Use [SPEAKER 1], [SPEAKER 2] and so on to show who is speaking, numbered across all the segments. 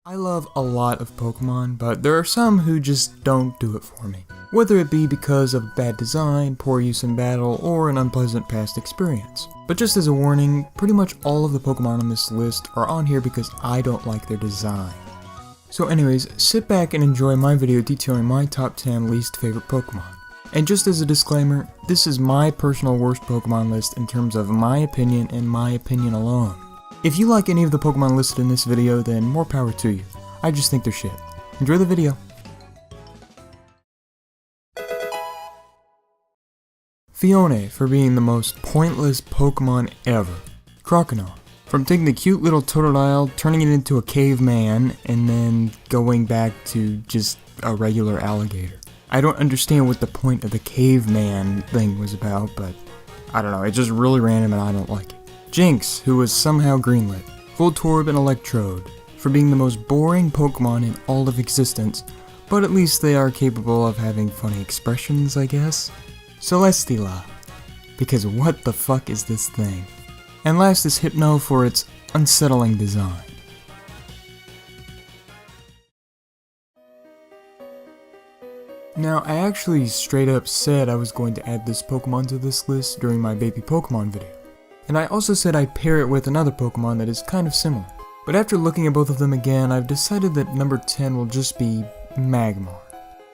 [SPEAKER 1] I love a lot of Pokemon, but there are some who just don't do it for me. Whether it be because of bad design, poor use in battle, or an unpleasant past experience. But just as a warning, pretty much all of the Pokemon on this list are on here because I don't like their design. So anyways, sit back and enjoy my video detailing my top 10 least favorite Pokemon. And just as a disclaimer, this is my personal worst Pokemon list in terms of my opinion and my opinion alone. If you like any of the Pokemon listed in this video, then more power to you. I just think they're shit. Enjoy the video. Fione for being the most pointless Pokemon ever. Crocodile. From taking the cute little Totodile, turning it into a caveman, and then going back to just a regular alligator. I don't understand what the point of the caveman thing was about, but I don't know, it's just really random and I don't like it. Jinx, who was somehow greenlit. Voltorb and Electrode, for being the most boring Pokemon in all of existence, but at least they are capable of having funny expressions, I guess. Celesteela, because what the fuck is this thing? And last is Hypno for its unsettling design. Now, I actually straight up said I was going to add this Pokemon to this list during my baby Pokemon video. And I also said I'd pair it with another Pokemon that is kind of similar. But after looking at both of them again, I've decided that number 10 will just be MAGMAR.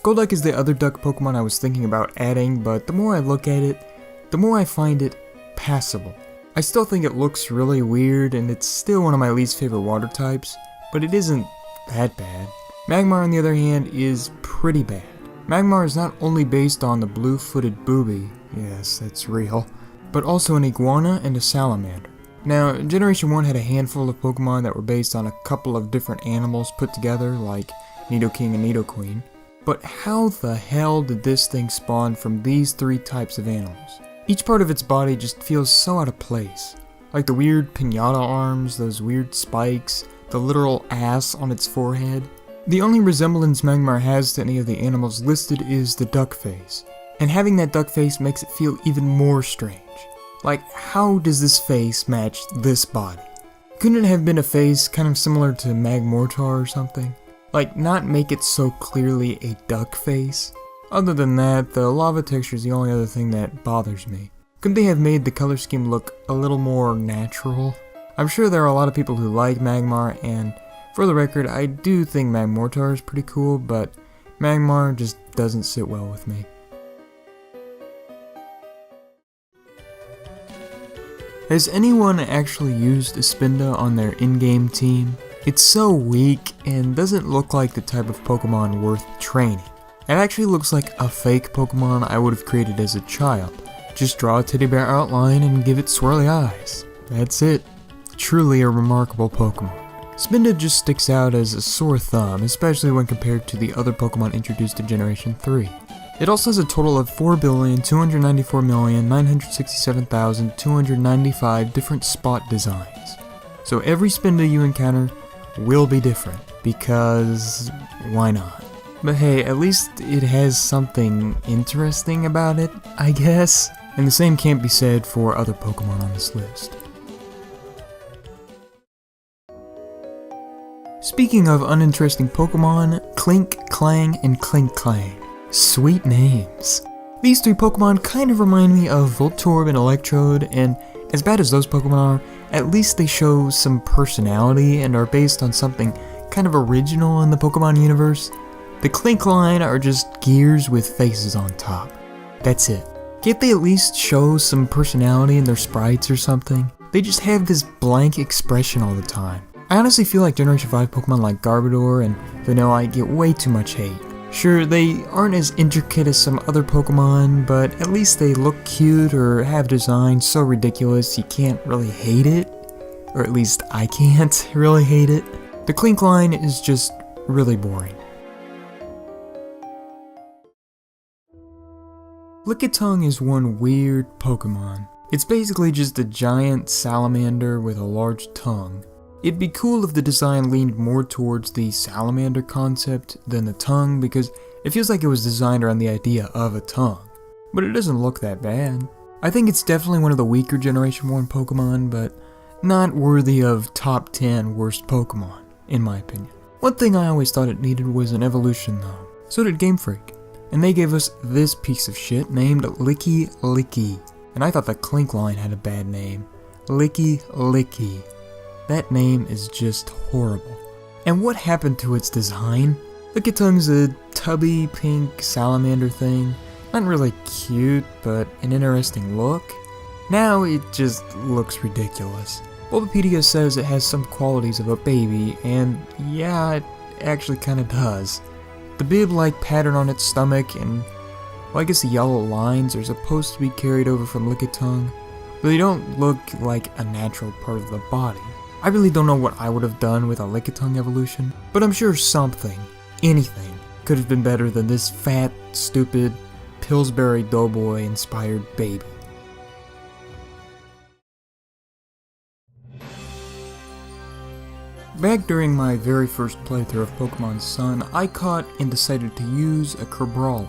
[SPEAKER 1] Golduck is the other duck Pokemon I was thinking about adding, but the more I look at it, the more I find it passable. I still think it looks really weird, and it's still one of my least favorite water types, but it isn't that bad. MAGMAR, on the other hand, is pretty bad. MAGMAR is not only based on the blue-footed booby, yes, that's real, but also an iguana and a salamander. Now, Generation 1 had a handful of Pokemon that were based on a couple of different animals put together, like Nidoking and Nidoqueen. But how the hell did this thing spawn from these three types of animals? Each part of its body just feels so out of place. Like the weird pinata arms, those weird spikes, the literal ass on its forehead. The only resemblance MAGMAR has to any of the animals listed is the duck face. And having that duck face makes it feel even more strange. Like, how does this face match this body? Couldn't it have been a face kind of similar to Magmortar or something? Like, not make it so clearly a duck face? Other than that, the lava texture is the only other thing that bothers me. Couldn't they have made the color scheme look a little more natural? I'm sure there are a lot of people who like MAGMAR, and for the record, I do think Magmortar is pretty cool, but MAGMAR just doesn't sit well with me. Has anyone actually used a SPINDA on their in-game team? It's so weak and doesn't look like the type of Pokemon worth training. It actually looks like a fake Pokemon I would have created as a child. Just draw a teddy bear outline and give it swirly eyes. That's it. Truly a remarkable Pokemon. SPINDA just sticks out as a sore thumb, especially when compared to the other Pokemon introduced in Generation 3. It also has a total of 4,294,967,295 different spot designs. So every SPINDA you encounter will be different, because why not? But hey, at least it has something interesting about it, I guess. And the same can't be said for other Pokemon on this list. Speaking of uninteresting Pokemon, KLINK, KLANG, and KLINKLANG. Sweet names. These three Pokemon kind of remind me of Voltorb and Electrode, and as bad as those Pokemon are, at least they show some personality and are based on something kind of original in the Pokemon universe. The KLINK line are just gears with faces on top. That's it. Can't they at least show some personality in their sprites or something? They just have this blank expression all the time. I honestly feel like Generation 5 Pokemon like Garbodor and Vanillite get way too much hate. Sure, they aren't as intricate as some other Pokemon, but at least they look cute or have designs so ridiculous you can't really hate it. Or at least I can't really hate it. The KLINK line is just really boring. Lickitung is one weird Pokemon. It's basically just a giant salamander with a large tongue. It'd be cool if the design leaned more towards the salamander concept than the tongue, because it feels like it was designed around the idea of a tongue. But it doesn't look that bad. I think it's definitely one of the weaker Generation 1 Pokemon, but not worthy of top 10 worst Pokemon, in my opinion. One thing I always thought it needed was an evolution though. So did Game Freak. And they gave us this piece of shit named LICKILICKY. And I thought the Klink line had a bad name. LICKILICKY. That name is just horrible. And what happened to its design? Lickitongue's a tubby pink salamander thing. Not really cute, but an interesting look. Now it just looks ridiculous. Bulbapedia says it has some qualities of a baby, and yeah, it actually kinda does. The bib-like pattern on its stomach and, well, I guess the yellow lines are supposed to be carried over from Lickitongue, but they don't look like a natural part of the body. I really don't know what I would have done with a Lickitongue evolution, but I'm sure something, anything, could have been better than this fat, stupid, Pillsbury Doughboy inspired baby. Back during my very first playthrough of Pokemon Sun, I caught and decided to use a Crabrawler.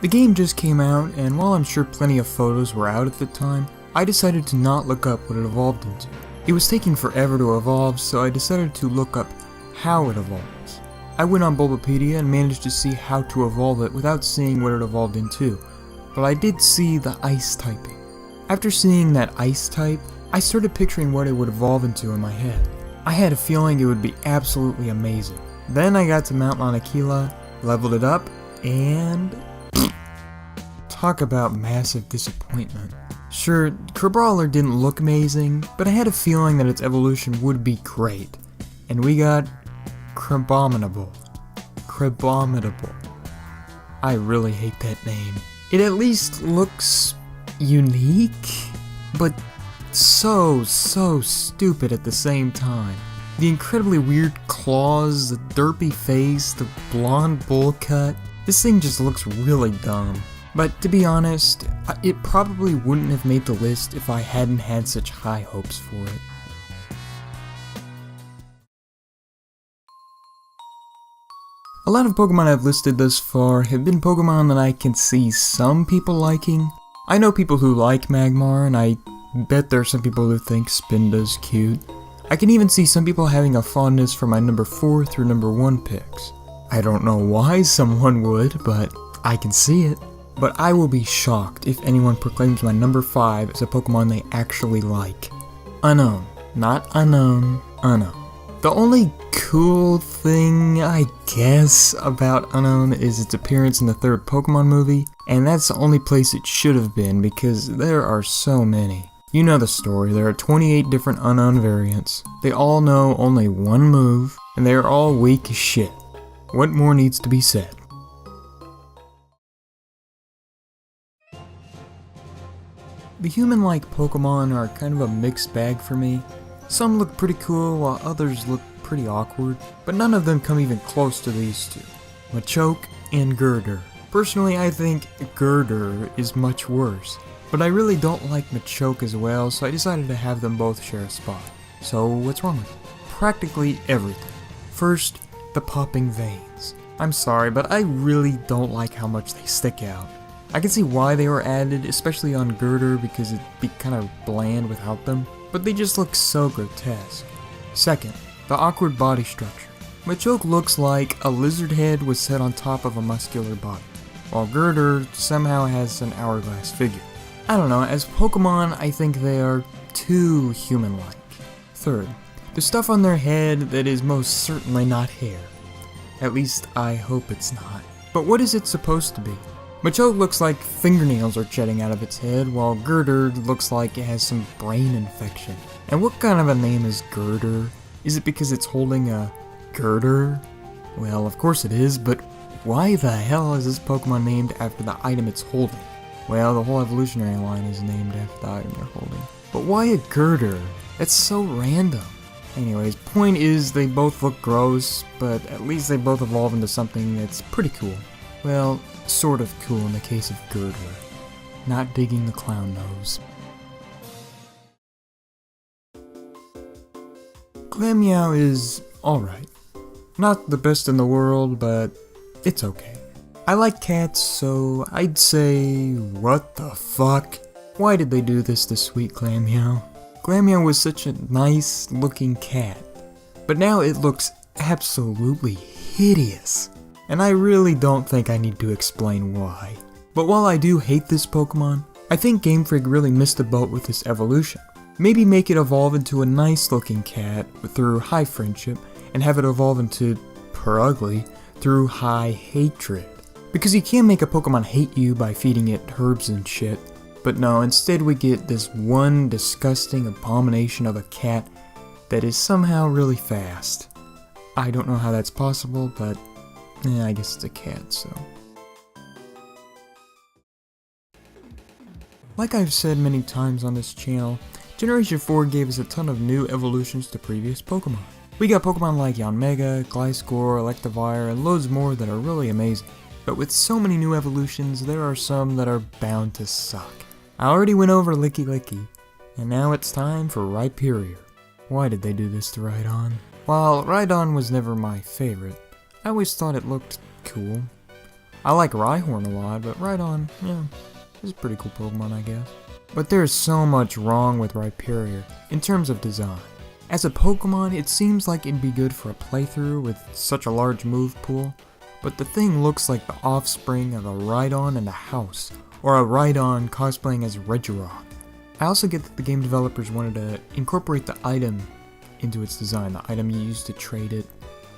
[SPEAKER 1] The game just came out, and while I'm sure plenty of photos were out at the time, I decided to not look up what it evolved into. It was taking forever to evolve, so I decided to look up how it evolves. I went on Bulbapedia and managed to see how to evolve it without seeing what it evolved into, but I did see the ice typing. After seeing that ice type, I started picturing what it would evolve into in my head. I had a feeling it would be absolutely amazing. Then I got to Mount Lanakila, leveled it up, and talk about massive disappointment. Sure, Crabrawler didn't look amazing, but I had a feeling that its evolution would be great. And we got Crabominable. Crabominable. I really hate that name. It at least looks unique, but so stupid at the same time. The incredibly weird claws, the derpy face, the blonde bowl cut. This thing just looks really dumb. But to be honest, it probably wouldn't have made the list if I hadn't had such high hopes for it. A lot of Pokemon I've listed thus far have been Pokemon that I can see some people liking. I know people who like Magmar, and I bet there are some people who think Spinda's cute. I can even see some people having a fondness for my number 4 through number 1 picks. I don't know why someone would, but I can see it. But I will be shocked if anyone proclaims my number 5 as a Pokemon they actually like. Unknown. Not unknown. Unknown. The only cool thing, I guess, about Unknown is its appearance in the 3rd Pokemon movie, and that's the only place it should have been because there are so many. You know the story, there are 28 different Unknown variants. They all know only one move, and they are all weak as shit. What more needs to be said? The human-like Pokemon are kind of a mixed bag for me. Some look pretty cool while others look pretty awkward, but none of them come even close to these two. Machoke and GURDURR. Personally, I think GURDURR is much worse, but I really don't like Machoke as well, so I decided to have them both share a spot. So what's wrong with it? Practically everything. First, the popping veins. I'm sorry, but I really don't like how much they stick out. I can see why they were added, especially on GURDURR because it'd be kind of bland without them, but they just look so grotesque. Second, the awkward body structure. Machoke looks like a lizard head was set on top of a muscular body, while GURDURR somehow has an hourglass figure. I don't know, as Pokemon I think they are too human-like. Third, the stuff on their head that is most certainly not hair. At least I hope it's not. But what is it supposed to be? Machoke looks like fingernails are jetting out of its head, while GURDURR looks like it has some brain infection. And what kind of a name is GURDURR? Is it because it's holding a girder? Well, of course it is, but why the hell is this Pokemon named after the item it's holding? Well, the whole evolutionary line is named after the item they're holding. But why a GURDURR? That's so random. Anyways, point is they both look gross, but at least they both evolve into something that's pretty cool. Well, sort of cool in the case of GURDURR. Not digging the clown nose. Glameow is alright. Not the best in the world, but it's okay. I like cats, so I'd say, what the fuck? Why did they do this to sweet Glameow? Glameow was such a nice looking cat, but now it looks absolutely hideous. And I really don't think I need to explain why. But while I do hate this Pokemon, I think Game Freak really missed the boat with this evolution. Maybe make it evolve into a nice looking cat through high friendship, and have it evolve into PURUGLY through high hatred. Because you can't make a Pokemon hate you by feeding it herbs and shit. But no, instead we get this one disgusting abomination of a cat that is somehow really fast. I don't know how that's possible, but I guess it's a cat, so. Like I've said many times on this channel, Generation 4 gave us a ton of new evolutions to previous Pokemon. We got Pokemon like Yanmega, Gliscor, Electivire, and loads more that are really amazing. But with so many new evolutions, there are some that are bound to suck. I already went over Lickilicky, and now it's time for Rhyperior. Why did they do this to Rhydon? While Rhydon was never my favorite, I always thought it looked cool. I like Rhyhorn a lot, but Rhydon, yeah, is a pretty cool Pokemon, I guess. But there's so much wrong with Rhyperior in terms of design. As a Pokemon, it seems like it'd be good for a playthrough with such a large move pool, but the thing looks like the offspring of a Rhydon in a house, or a Rhydon cosplaying as Regirock. I also get that the game developers wanted to incorporate the item into its design, the item you use to trade it,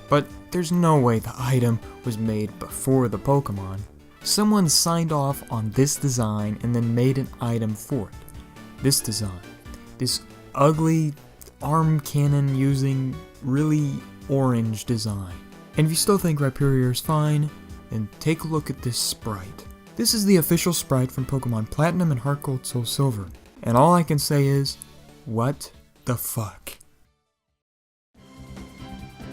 [SPEAKER 1] but there's no way the item was made before the Pokemon. Someone signed off on this design and then made an item for it. This design. This ugly arm cannon using really orange design. And if you still think Rhyperior is fine, then take a look at this sprite. This is the official sprite from Pokemon Platinum and Heart Gold Soul Silver. And all I can say is, what the fuck?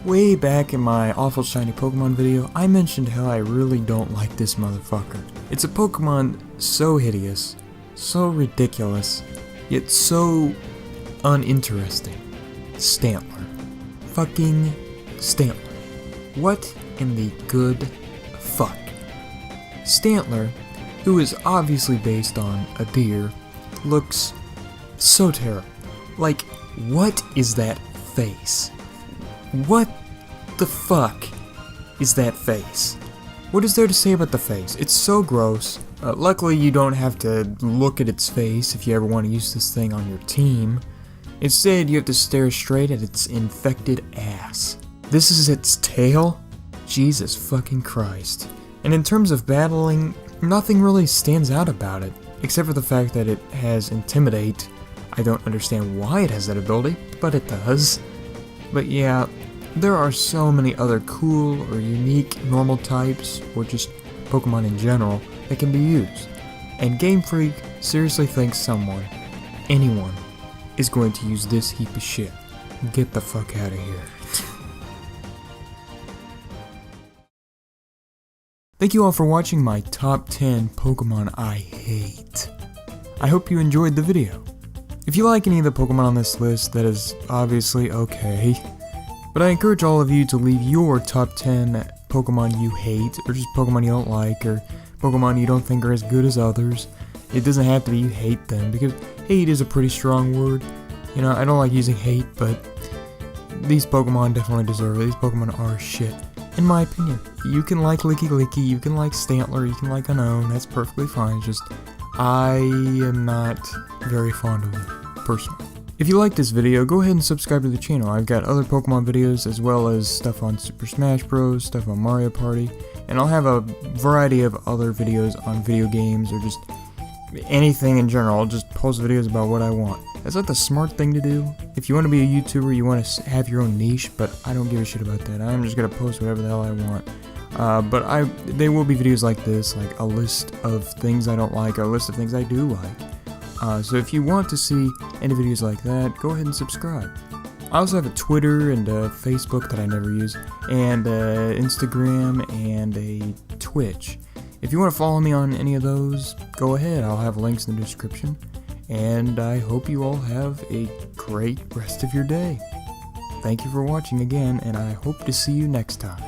[SPEAKER 1] Way back in my awful shiny Pokemon video, I mentioned how I really don't like this motherfucker. It's a Pokemon so hideous, so ridiculous, yet so uninteresting. Stantler. Fucking Stantler. What in the good fuck? Stantler, who is obviously based on a deer, looks so terrible. Like, what is that face? What the fuck is that face? What is there to say about the face? It's so gross. Luckily you don't have to look at its face if you ever want to use this thing on your team. Instead you have to stare straight at its infected ass. This is its tail? Jesus fucking Christ. And in terms of battling, nothing really stands out about it, except for the fact that it has Intimidate. I don't understand why it has that ability, but it does. But yeah, there are so many other cool or unique normal types, or just Pokemon in general, that can be used. And Game Freak seriously thinks someone, anyone, is going to use this heap of shit. Get the fuck out of here. Thank you all for watching my top 10 Pokemon I hate. I hope you enjoyed the video. If you like any of the Pokemon on this list, that is obviously okay. But I encourage all of you to leave your top 10 Pokemon you hate, or just Pokemon you don't like, or Pokemon you don't think are as good as others. It doesn't have to be you hate them, because hate is a pretty strong word. You know, I don't like using hate, but these Pokemon definitely deserve it. These Pokemon are shit, in my opinion. You can like Lickilicky, you can like Stantler, you can like UNOWN, that's perfectly fine. Just, I am not very fond of it, personally. If you like this video, go ahead and subscribe to the channel. I've got other Pokemon videos, as well as stuff on Super Smash Bros, stuff on Mario Party, and I'll have a variety of other videos on video games, or just anything in general. I'll just post videos about what I want. That's not the smart thing to do. If you want to be a YouTuber, you want to have your own niche, but I don't give a shit about that. I'm just going to post whatever the hell I want. But there will be videos like this, like a list of things I don't like, or a list of things I do like. So if you want to see any videos like that, go ahead and subscribe. I also have a Twitter and a Facebook that I never use, and Instagram and a Twitch. If you want to follow me on any of those, go ahead. I'll have links in the description. And I hope you all have a great rest of your day. Thank you for watching again, and I hope to see you next time.